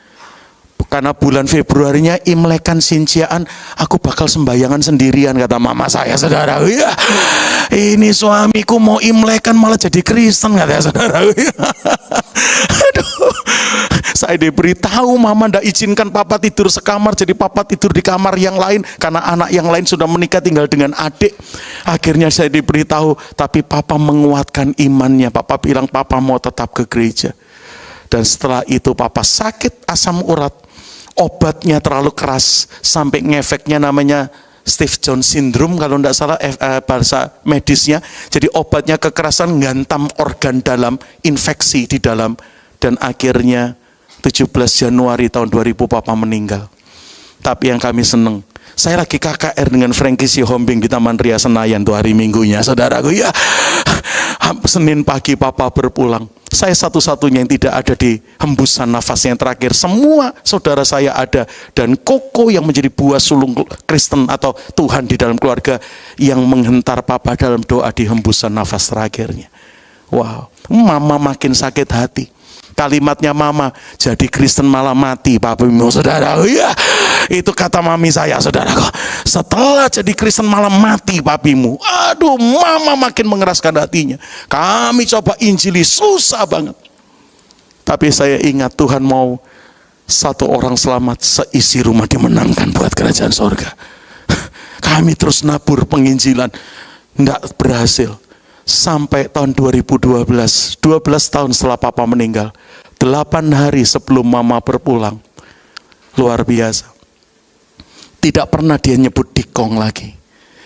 Karena bulan Februarinya Imlekan Sinciaan, aku bakal sembayangan sendirian, kata mama saya, saudara. Ya, ini suamiku mau Imlekan malah jadi Kristen, kata saudara. Ya. Aduh, saya diberitahu mama ndak izinkan papa tidur sekamar, jadi papa tidur di kamar yang lain karena anak yang lain sudah menikah tinggal dengan adik. Akhirnya saya diberitahu, tapi papa menguatkan imannya. Papa bilang papa mau tetap ke gereja. Dan setelah itu papa sakit asam urat. Obatnya terlalu keras sampai ngefeknya namanya Steve Jones syndrome kalau tidak salah bahasa medisnya. Jadi obatnya kekerasan, ngantam organ dalam, infeksi di dalam, dan akhirnya 17 Januari tahun 2000 papa meninggal. Tapi yang kami seneng, saya lagi KKR dengan Frankie Sihombing di Taman Ria Senayan tuh hari Minggunya, saudaraku ya. Senin pagi papa berpulang. Saya satu-satunya yang tidak ada di hembusan nafas yang terakhir. Semua saudara saya ada. Dan koko yang menjadi buah sulung Kristen atau Tuhan di dalam keluarga yang menghentar papa dalam doa di hembusan nafas terakhirnya. Wow, mama makin sakit hati. Kalimatnya mama, jadi Kristen malah mati papimu, saudara. Ya, itu kata mami saya, saudara. Setelah jadi Kristen malah mati papimu. Aduh, mama makin mengeraskan hatinya. Kami coba injili, susah banget. Tapi saya ingat Tuhan mau 1 orang selamat, seisi rumah dimenangkan buat kerajaan sorga. Kami terus nabur penginjilan, enggak berhasil. Sampai tahun 2012, 12 tahun setelah papa meninggal, 8 hari sebelum mama berpulang, luar biasa. Tidak pernah dia nyebut Dikong lagi.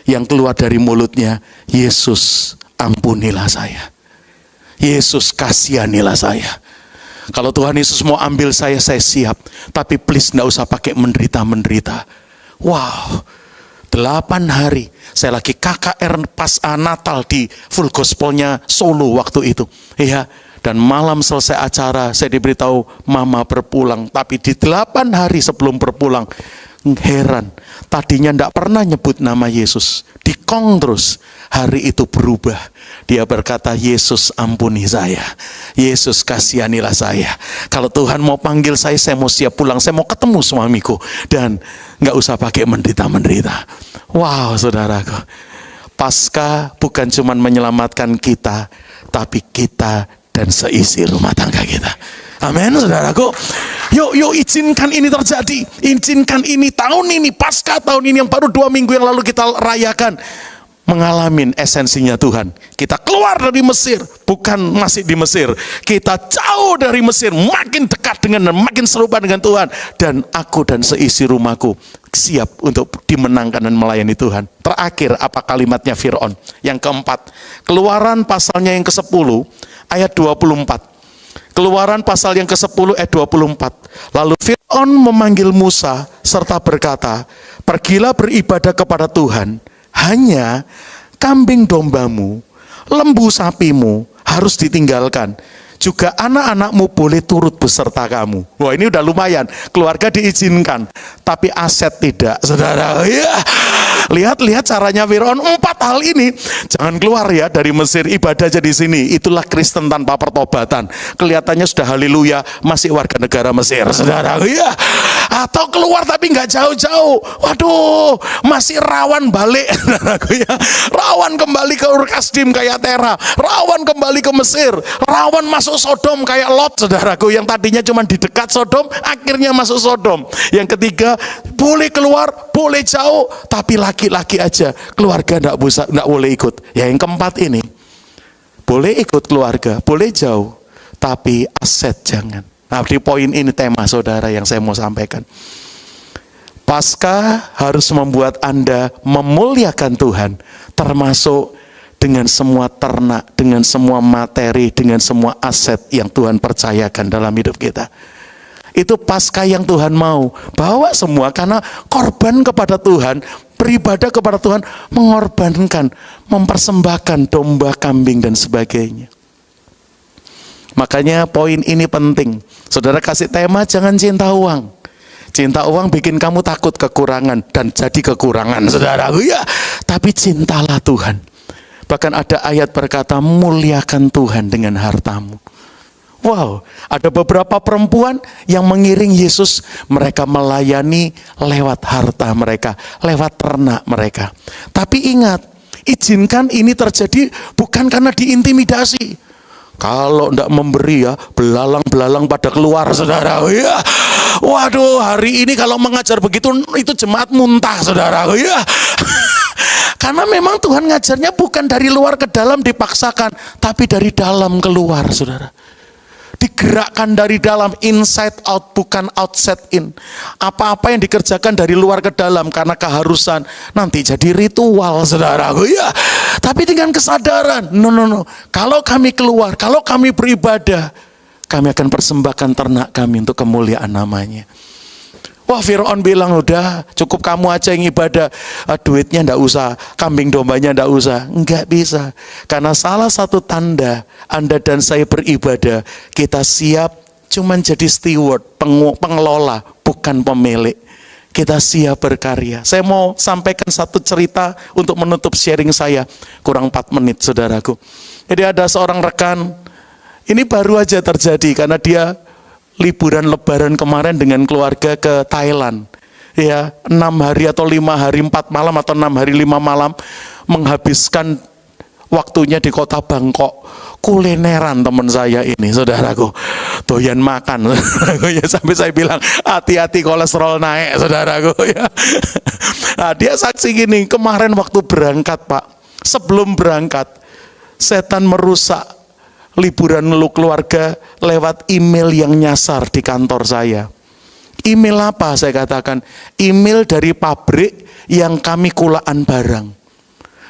Yang keluar dari mulutnya, Yesus ampunilah saya. Yesus kasihanilah saya. Kalau Tuhan Yesus mau ambil saya siap. Tapi please enggak usah pakai menderita-menderita. Wow, 8 hari. Saya lagi KKR pas Natal di Full Gospelnya Solo waktu itu. Iya. Dan malam selesai acara saya diberitahu mama berpulang. Tapi di 8 hari sebelum berpulang, heran. Tadinya tidak pernah nyebut nama Yesus. Dikong terus. Hari itu berubah. Dia berkata, Yesus ampuni saya. Yesus kasihanilah saya. Kalau Tuhan mau panggil saya mau siap pulang. Saya mau ketemu suamiku. Dan nggak usah pakai menderita-menderita. Wow, saudaraku. Paskah bukan cuma menyelamatkan kita, tapi kita dan seisi rumah tangga kita. Amin, saudaraku. Yuk izinkan ini terjadi. Izinkan ini tahun ini, Paskah tahun ini yang baru 2 minggu yang lalu kita rayakan, mengalamin esensinya Tuhan. Kita keluar dari Mesir, bukan masih di Mesir. Kita jauh dari Mesir, makin dekat dengan dan makin serupa dengan Tuhan. Dan aku dan seisi rumahku siap untuk dimenangkan dan melayani Tuhan. Terakhir, apa kalimatnya Fir'aun? Yang keempat, Keluaran pasalnya yang ke-10 ayat 24. Keluaran pasal yang ke-10 ayat 24. Lalu Fir'aun memanggil Musa serta berkata, pergilah beribadah kepada Tuhan. Hanya kambing dombamu, lembu sapimu harus ditinggalkan. Juga anak-anakmu boleh turut beserta kamu. Wah, ini udah lumayan. Keluarga diizinkan, tapi aset tidak, saudara. Ya. Lihat caranya Fir'aun. 4 hal ini. Jangan keluar ya dari Mesir, ibadah aja di sini. Itulah Kristen tanpa pertobatan. Kelihatannya sudah haleluya, masih warga negara Mesir, saudara. Ya. Atau keluar tapi nggak jauh-jauh. Waduh, masih rawan balik, saudaraku ya. Rawan kembali ke Ur Kasdim kayak Tera. Rawan kembali ke Mesir. Rawan masuk Sodom kayak Lot, saudaraku, yang tadinya cuma di dekat Sodom, akhirnya masuk Sodom. Yang ketiga, boleh keluar, boleh jauh, tapi laki-laki aja, keluarga enggak boleh ikut. Ya, yang keempat ini, boleh ikut keluarga, boleh jauh, tapi aset jangan. Nah, di poin ini tema saudara yang saya mau sampaikan. Paskah harus membuat Anda memuliakan Tuhan, termasuk dengan semua ternak, dengan semua materi, dengan semua aset yang Tuhan percayakan dalam hidup kita. Itu Paskah yang Tuhan mau. Bawa semua, karena korban kepada Tuhan, beribadah kepada Tuhan, mengorbankan, mempersembahkan domba, kambing, dan sebagainya. Makanya poin ini penting. Saudara kasih tema, jangan cinta uang. Cinta uang bikin kamu takut kekurangan, dan jadi kekurangan, saudara. Ya, tapi cintalah Tuhan. Bahkan ada ayat berkata, muliakan Tuhan dengan hartamu. Wow, ada beberapa perempuan yang mengiring Yesus, mereka melayani lewat harta mereka, lewat ternak mereka. Tapi ingat, izinkan ini terjadi bukan karena diintimidasi. Kalau tidak memberi ya, belalang-belalang pada keluar, saudara. Ya. Waduh, hari ini kalau mengajar begitu, itu jemaat muntah, saudara. Ya. Karena memang Tuhan ngajarnya bukan dari luar ke dalam dipaksakan, tapi dari dalam keluar, saudara. Digerakkan dari dalam, inside out, bukan outside in. Apa-apa yang dikerjakan dari luar ke dalam karena keharusan, nanti jadi ritual, saudara. Ya. Tapi dengan kesadaran, no. Kalau kami keluar, kalau kami beribadah, kami akan persembahkan ternak kami untuk kemuliaan namanya. Wah, Fir'aun bilang, udah cukup kamu aja yang ibadah, duitnya ndak usah, kambing dombanya ndak usah. Enggak bisa, karena salah satu tanda Anda dan saya beribadah, kita siap cuman jadi steward, pengelola, bukan pemilik. Kita siap berkarya. Saya mau sampaikan satu cerita untuk menutup sharing saya, kurang 4 menit, saudaraku. Jadi ada seorang rekan, ini baru aja terjadi karena dia liburan lebaran kemarin dengan keluarga ke Thailand. Ya, 6 hari atau 5 hari 4 malam atau 6 hari 5 malam menghabiskan waktunya di kota Bangkok. Kulineran teman saya ini, saudaraku. Doyan makan. Ya, sampai saya bilang, hati-hati kolesterol naik, saudaraku. Ya. Nah, dia saksi gini, kemarin waktu berangkat, Pak, sebelum berangkat, setan merusak liburan keluarga lewat email yang nyasar di kantor saya. Email apa? Saya katakan, email dari pabrik yang kami kulaan barang.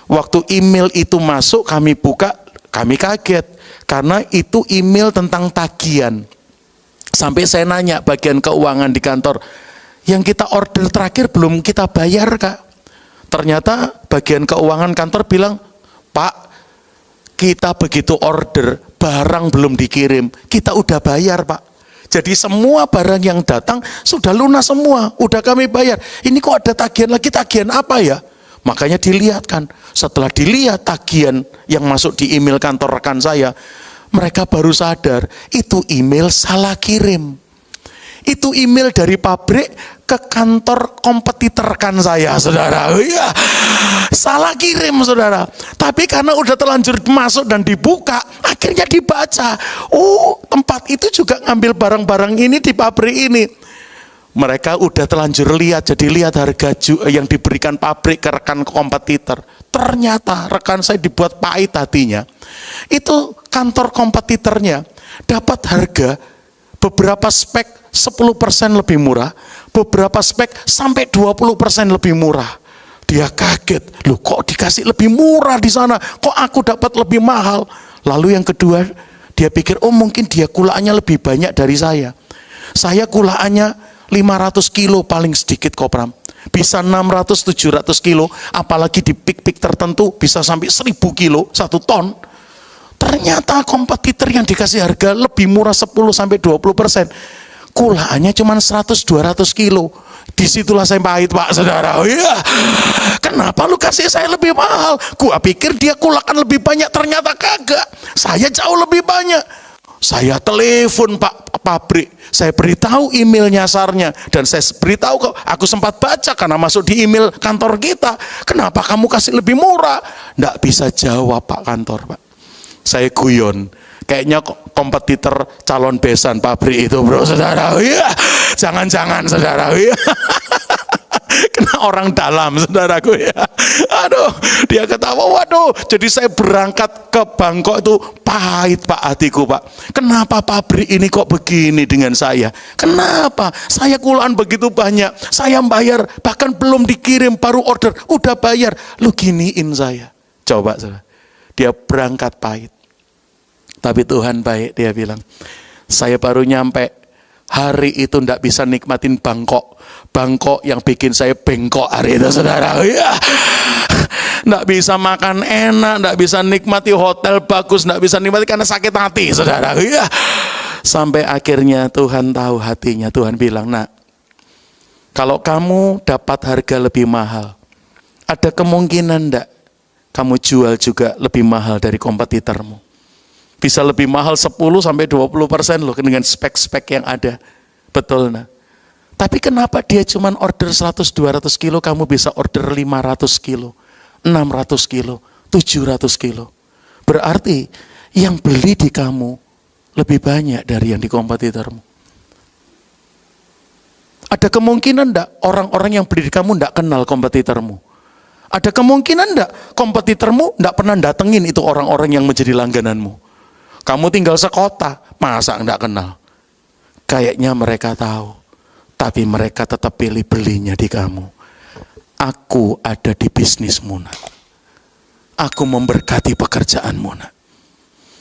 Waktu email itu masuk, kami buka, kami kaget. Karena itu email tentang tagihan. Sampai saya nanya bagian keuangan di kantor, yang kita order terakhir belum kita bayar, Kak. Ternyata bagian keuangan kantor bilang, Pak, kita begitu order, barang belum dikirim, kita udah bayar, Pak. Jadi semua barang yang datang sudah lunas semua, udah kami bayar. Ini kok ada tagihan lagi, tagihan apa ya? Makanya dilihatkan. Setelah dilihat tagihan yang masuk di email kantor rekan saya, mereka baru sadar, itu email salah kirim. Itu email dari pabrik ke ke kantor kompetitor kan saya, saudara. Iya, salah kirim, saudara. Tapi karena udah terlanjur masuk dan dibuka, akhirnya dibaca. Oh, tempat itu juga ngambil barang-barang ini di pabrik ini. Mereka udah terlanjur lihat, jadi lihat harga yang diberikan pabrik ke rekan kompetitor. Ternyata rekan saya dibuat pahit hatinya. Itu kantor kompetitornya dapat harga beberapa spek 10% lebih murah, beberapa spek sampai 20% lebih murah. Dia kaget, loh kok dikasih lebih murah di sana, kok aku dapat lebih mahal. Lalu yang kedua, dia pikir, oh mungkin dia kulaannya lebih banyak dari saya. Saya kulaannya 500 kilo paling sedikit kok Pram. Bisa 600-700 kilo, apalagi di pik-pik tertentu bisa sampai 1000 kilo, 1 ton. Ternyata kompetitor yang dikasih harga lebih murah 10-20%. Kulaannya cuma 100-200 kilo. Disitulah saya pahit, Pak, saudara. Oh, iya. Kenapa lu kasih saya lebih mahal? Gua pikir dia kulakan lebih banyak, ternyata kagak. Saya jauh lebih banyak. Saya telepon Pak pabrik, saya beritahu email nyasarnya, dan saya beritahu kok, aku sempat baca karena masuk di email kantor kita. Kenapa kamu kasih lebih murah? Nggak bisa jawab Pak kantor, Pak. Saya guyon. Kayaknya kompetitor calon besan pabrik itu, bro, saudara. Iya, jangan-jangan, saudara. Iya. Kena orang dalam, saudaraku ya. Aduh, dia ketawa. Waduh, jadi saya berangkat ke Bangkok itu pahit, Pak, hatiku, Pak. Kenapa pabrik ini kok begini dengan saya? Kenapa? Saya kulaan begitu banyak, saya bayar, bahkan belum dikirim, baru order, udah bayar. Lu giniin saya. Coba, saudara. Dia berangkat pahit. Tapi Tuhan baik, dia bilang, saya baru nyampe. Hari itu ndak bisa nikmatin Bangkok. Bangkok yang bikin saya bengkok hari itu, saudara. Ya. Ndak bisa makan enak, ndak bisa nikmati hotel bagus, ndak bisa nikmati karena sakit hati, saudara. Ya. Sampai akhirnya Tuhan tahu hatinya. Tuhan bilang, nak, kalau kamu dapat harga lebih mahal, ada kemungkinan ndak kamu jual juga lebih mahal dari kompetitormu. Bisa lebih mahal 10-20% loh dengan spek-spek yang ada. Betul, nah. Tapi kenapa dia cuma order 100-200 kilo, kamu bisa order 500 kilo, 600 kilo, 700 kilo. Berarti yang beli di kamu lebih banyak dari yang di kompetitormu. Ada kemungkinan enggak orang-orang yang beli di kamu enggak kenal kompetitormu? Ada kemungkinan enggak kompetitormu enggak pernah datengin itu orang-orang yang menjadi langgananmu? Kamu tinggal sekota, masa enggak kenal? Kayaknya mereka tahu, tapi mereka tetap pilih belinya di kamu. Aku ada di bisnismu, nak. Aku memberkati pekerjaanmu, nak.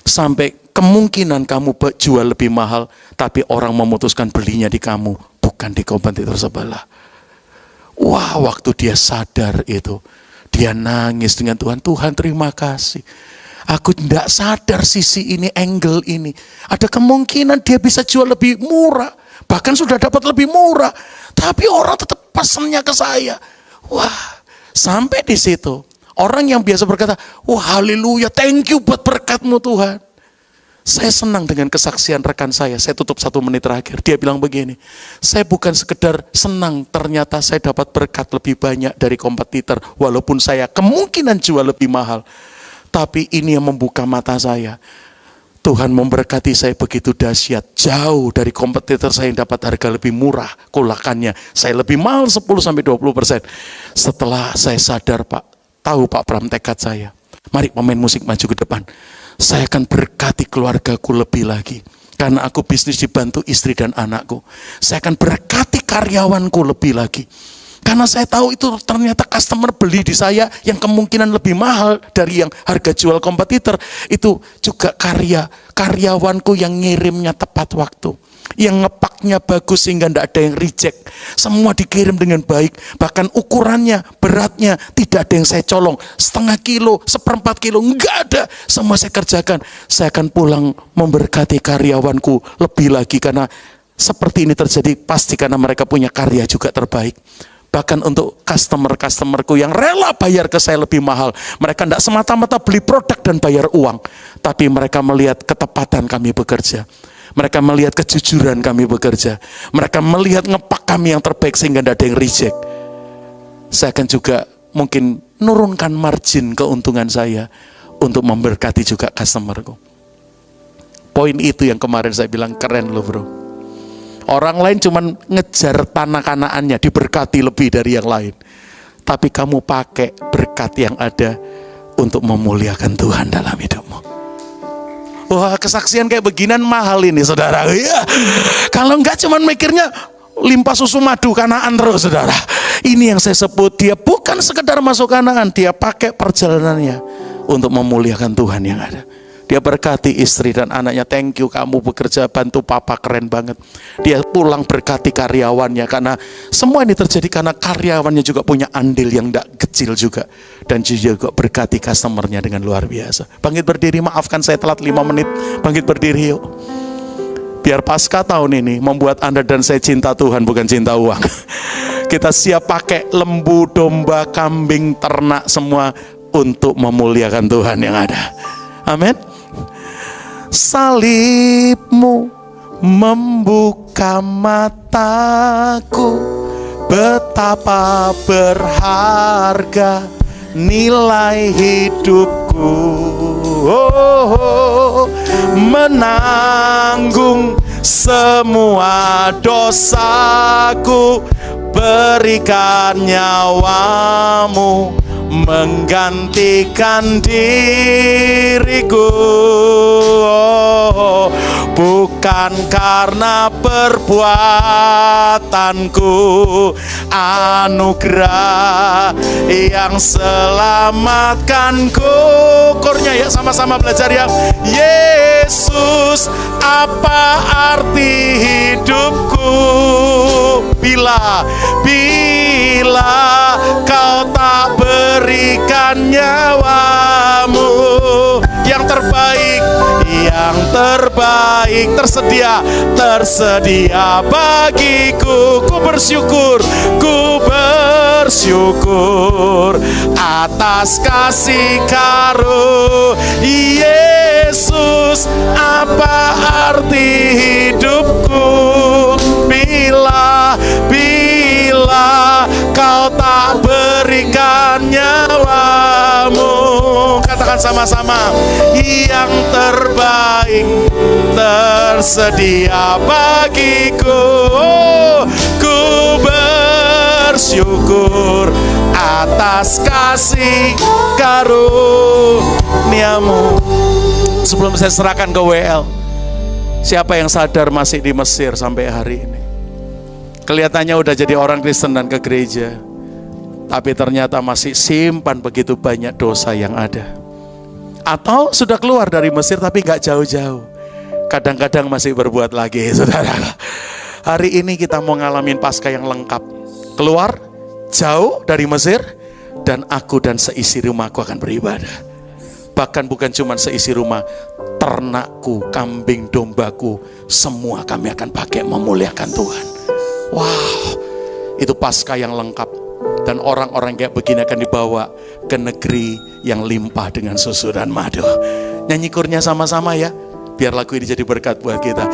Sampai kemungkinan kamu jual lebih mahal, tapi orang memutuskan belinya di kamu, bukan di kompetitor sebelah. Wah, waktu dia sadar itu, dia nangis dengan Tuhan. Tuhan, terima kasih. Aku tidak sadar sisi ini, angle ini. Ada kemungkinan dia bisa jual lebih murah. Bahkan sudah dapat lebih murah. Tapi orang tetap pesannya ke saya. Wah, sampai di situ. Orang yang biasa berkata, wah haleluya, thank you buat berkatmu Tuhan. Saya senang dengan kesaksian rekan saya. Saya tutup 1 menit terakhir. Dia bilang begini, saya bukan sekedar senang ternyata saya dapat berkat lebih banyak dari kompetitor. Walaupun saya kemungkinan jual lebih mahal. Tapi ini yang membuka mata saya. Tuhan memberkati saya begitu dahsyat. Jauh dari kompetitor saya yang dapat harga lebih murah kulakannya. Saya lebih mahal 10-20%. Setelah saya sadar, Pak, tahu Pak Pram tekad saya. Mari pemain musik maju ke depan. Saya akan berkati keluargaku lebih lagi. Karena aku bisnis dibantu istri dan anakku. Saya akan berkati karyawanku lebih lagi. Karena saya tahu itu ternyata customer beli di saya yang kemungkinan lebih mahal dari yang harga jual kompetitor. Itu juga karyawanku yang ngirimnya tepat waktu. Yang ngepaknya bagus sehingga tidak ada yang reject. Semua dikirim dengan baik. Bahkan ukurannya, beratnya tidak ada yang saya colong. 0,5 kilo, 1/4 kilo, enggak ada. Semua saya kerjakan. Saya akan pulang memberkati karyawanku lebih lagi. Karena seperti ini terjadi pasti karena mereka punya karya juga terbaik. Bahkan untuk customer-customerku yang rela bayar ke saya lebih mahal. Mereka tidak semata-mata beli produk dan bayar uang. Tapi mereka melihat ketepatan kami bekerja. Mereka melihat kejujuran kami bekerja. Mereka melihat ngepak kami yang terbaik sehingga tidak ada yang reject. Saya akan juga mungkin nurunkan margin keuntungan saya untuk memberkati juga customerku. Poin itu yang kemarin saya bilang keren loh bro. Orang lain cuman ngejar tanah kanaannya, diberkati lebih dari yang lain. Tapi kamu pakai berkat yang ada untuk memuliakan Tuhan dalam hidupmu. Wah, kesaksian kayak beginian mahal ini saudara. Ya, kalau enggak cuman mikirnya limpah susu madu Kanaan terus saudara. Ini yang saya sebut, dia bukan sekedar masuk Kanaan, dia pakai perjalanannya untuk memuliakan Tuhan yang ada. Dia berkati istri dan anaknya, thank you kamu bekerja bantu papa, keren banget. Dia pulang berkati karyawannya, karena semua ini terjadi karena karyawannya juga punya andil yang tidak kecil juga. Dan juga berkati customernya dengan luar biasa. Bangkit berdiri, maafkan saya telat 5 menit. Bangkit berdiri yuk. Biar pasca tahun ini membuat Anda dan saya cinta Tuhan, bukan cinta uang. Kita siap pakai lembu, domba, kambing, ternak semua untuk memuliakan Tuhan yang ada. Amin. Salibmu membuka mataku, betapa berharga nilai hidupku. Menanggung semua dosaku, berikan nyawamu menggantikan diriku. Bukan karena perbuatanku, anugerah yang selamatkanku. Kornya ya, sama-sama belajar yang Yesus, apa arti hidupku bila kau tak berikan nyawamu. Yang terbaik tersedia bagiku. Ku bersyukur atas kasih karunia Yesus. Apa arti hidupku bila kau tak berikan nyawamu. Katakan sama-sama, yang terbaik tersedia bagiku. Ku bersyukur atas kasih karuniamu. Sebelum saya serahkan ke WL, siapa yang sadar masih di Mesir sampai hari ini? Kelihatannya udah jadi orang Kristen dan ke gereja, tapi ternyata masih simpan begitu banyak dosa yang ada. Atau sudah keluar dari Mesir tapi gak jauh-jauh, kadang-kadang masih berbuat lagi saudara. Hari ini kita mau ngalamin Paskah yang lengkap. Keluar jauh dari Mesir, dan aku dan seisi rumahku akan beribadah. Bahkan bukan cuma seisi rumah, ternakku, kambing, dombaku, semua kami akan pakai memuliakan Tuhan. Wow, itu Paskah yang lengkap. Dan orang-orang kayak begini akan dibawa ke negeri yang limpah dengan susu dan madu. Nyanyi kurnya sama-sama ya, biar lagu ini jadi berkat buat kita.